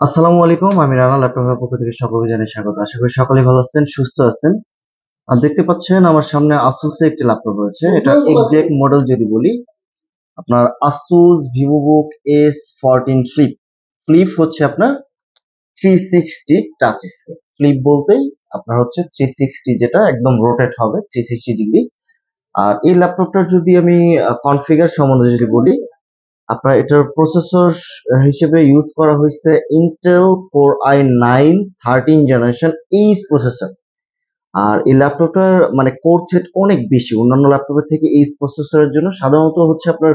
আসসালামু আলাইকুম। আমি রানা ল্যাপটপের পক্ষ থেকে সকলকে জানাই স্বাগত। আশা করি সকলেই ভালো আছেন, সুস্থ আছেন। আর দেখতে পাচ্ছেন আমার সামনে আসুসের একটি ল্যাপটপ রয়েছে। এটা এক্সাক্ট মডেল যদি বলি, আপনার Asus VivoBook S14 flip. Flip হচ্ছে আপনার 360 টাচ স্ক্রিন। ফ্লিপ বলতেই আপনার হচ্ছে 360, যেটা একদম রোটেট হবে 360 ডিগ্রি। আর এই ল্যাপটপটার যদি আমি কনফিগার সম্বন্ধে যদি বলি, আপনার এটার প্রসেসর হিসেবে ইউজ করা হয়েছে Intel core i9 13 generation H processor. আর এই ল্যাপটপটার মানে কোর সেট অনেক বেশি অন্যান্য ল্যাপটপের থেকে। এইচ প্রসেসরের জন্য সাধারণত হচ্ছে আপনার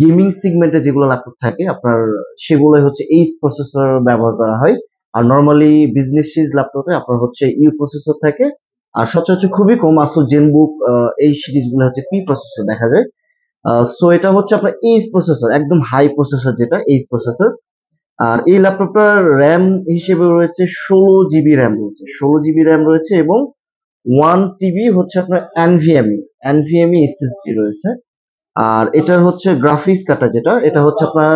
গেমিং সেগমেন্টে যেগুলো ল্যাপটপ থাকে আপনার, সেগুলোই হচ্ছে এইচ প্রসেসর ব্যবহার করা হয়। আর নর্মালি বিজনেস সিরিজ ল্যাপটপে আপনার হচ্ছে ইউ প্রসেসর থাকে। আর সচরাচর খুবই কম আসো জেনবুক এই সিরিজগুলো হচ্ছে পি প্রসেসর দেখা যায়। সো এটা হচ্ছে আপনার এইচ প্রসেসর, একদম হাই প্রসেসর, যেটা এইচ প্রসেসর। আর এই ল্যাপটপটার র্যাম হিসেবে রয়েছে 16 জিবি র্যাম রয়েছে, 16 জিবি র্যাম রয়েছে, এবং 1 টিবি হচ্ছে আপনার এনভিএমই এসএসডি রয়েছে। আর এটার হচ্ছে গ্রাফিক্স কার্ডটা, যেটা এটা হচ্ছে আপনার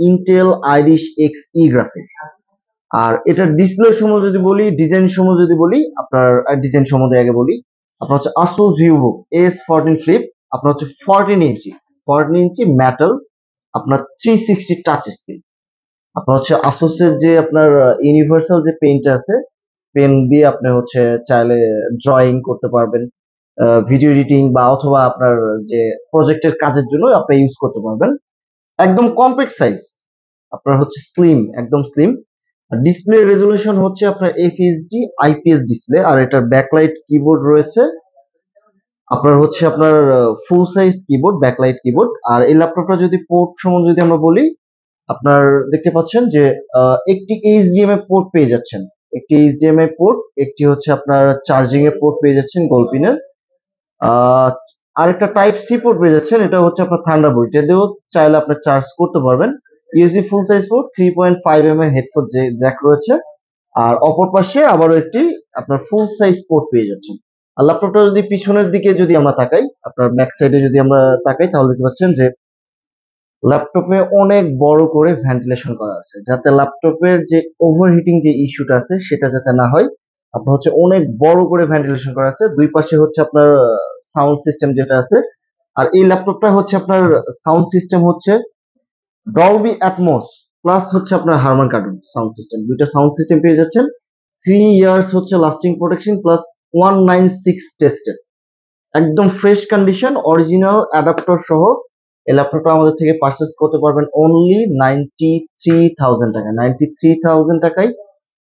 ইন্টেল আইরিশ এক্স গ্রাফিক্স। আর এটার ডিসপ্লে সম্বন্ধে যদি বলি, ডিজাইন সম্বন্ধে যদি বলি, আপনার ডিজাইন সম্বন্ধে আগে বলি। আপনার হচ্ছে আসুস ভিভোবুক S14 ফ্লিপ। আপনার হচ্ছে 14 ইঞ্চি মেটাল, আপনার 360 টাচ স্ক্রিন। আপনার হচ্ছে আসুসের যে আপনার ইউনিভার্সাল যে পেনটা আছে, পেন দিয়ে আপনি হচ্ছে চাইলে ড্রয়িং করতে পারবেন, ভিডিও এডিটিং বা অথবা আপনার যে প্রজেক্টের কাজের জন্য আপনি ইউজ করতে পারবেন। একদম কম্প্যাক্ট সাইজ, আপনার হচ্ছে স্লিম, একদম স্লিম। ডিসপ্লে রেজলিউশন হচ্ছে আপনার এফএইচডি আইপিএস ডিসপ্লে। আর এটার ব্যাকলাইট কিবোর্ড রয়েছে, আপনার হচ্ছে আপনার full size keyboard, backlight keyboard. আর এই ল্যাপটপটা যদি পোর্ট সম্বন্ধে যদি আমরা বলি, আপনার দেখতে পাচ্ছেন যে একটি এইচডিএমআই পোর্ট পেয়ে যাচ্ছেন, একটি এইচডিএমআই পোর্ট, একটি হচ্ছে আপনার চার্জিং এর পোর্ট পেয়ে যাচ্ছেন গোলপিনের। আহ আরেকটা টাইপ সি পোর্ট পেয়ে যাচ্ছেন, এটা হচ্ছে আপনার থান্ডারবোল্ট, এটা দিয়েও চাইলে আপনি চার্জ করতে পারবেন। ইউএসবি ফুল size port, 3.5 mm headphone Jack রয়েছে। আর অপর পাশে আবারও একটি আপনার ফুল সাইজ পোর্ট পেয়ে যাচ্ছেন। আর ল্যাপটপটা যদি পিছনের দিকে যদি আমরা তাকাই, আপনার ব্যাক সাইডে যদি আমরা তাকাই, তাহলে দেখতে পাচ্ছেন যে ল্যাপটপে অনেক বড় করে ভেন্টিলেশন করা আছে, যাতে ল্যাপটপের যে ওভারহিটিং যে ইস্যুটা আছে সেটা যাতে না হয়। আপনার হচ্ছে অনেক বড় করে ভেন্টিলেশন করা আছে। দুই পাশে হচ্ছে আপনার সাউন্ড সিস্টেম যেটা আছে। আর এই ল্যাপটপটা হচ্ছে আপনার সাউন্ড সিস্টেম হচ্ছে ডলবি অ্যাটমস প্লাস হচ্ছে আপনার হারমান কার্ডন সাউন্ড সিস্টেম, দুইটা সাউন্ড সিস্টেম পেয়ে যাচ্ছেন। 3 ইয়ার্স হচ্ছে লাস্টিং প্রোটেকশন প্লাস 196 টেস্টেড, একদম ফ্রেশ কন্ডিশন, অরিজিনাল অ্যাডাপ্টার সহ। এই ল্যাপটপটা আমাদের থেকে পারচেস করতে পারবেন অনলি 93,000 টাকা, 93,000 টাকায়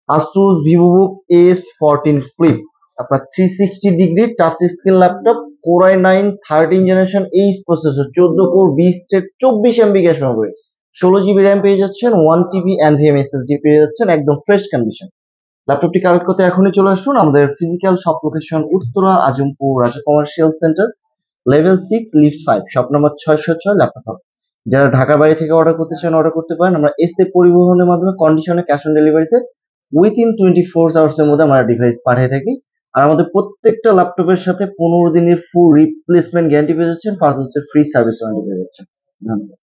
আসুস ভিভোবুক S14 ফ্লিপ। আপনার 360 degree touch screen laptop, core i9 13 generation H processor, 14 core 20 thread, 24 MB cache memory, 16 GB RAM পেয়ে যাচ্ছেন, 1 টিবি এনভিএম এসএসডি পেয়ে যাচ্ছেন, একদম ফ্রেশ কন্ডিশন। ল্যাপটপটি কালেক্ট করতে এখনই চলে আসুন আমাদের physical shop location Uttara Azampur Raja commercial centre, level 6 lift 5, shop number 606, laptop hub. যারা ঢাকার বাইরে থেকে অর্ডার করতে চান অর্ডার করতে পারেন। আমরা এসএ পরিবহনের মাধ্যমে কন্ডিশনে ক্যাশ অন ডেলিভারিতে উইথিন 24 আওয়ার্স এর মধ্যে আমরা ডিভাইস পাঠিয়ে থাকি। আর আমাদের প্রত্যেকটা ল্যাপটপের সাথে 15 দিনের ফুল রিপ্লেসমেন্ট গ্যারান্টি পেয়ে যাচ্ছেন, 5 বছরের ফ্রি সার্ভিস ওয়ারেন্টি পেয়ে যাচ্ছেন। ধন্যবাদ।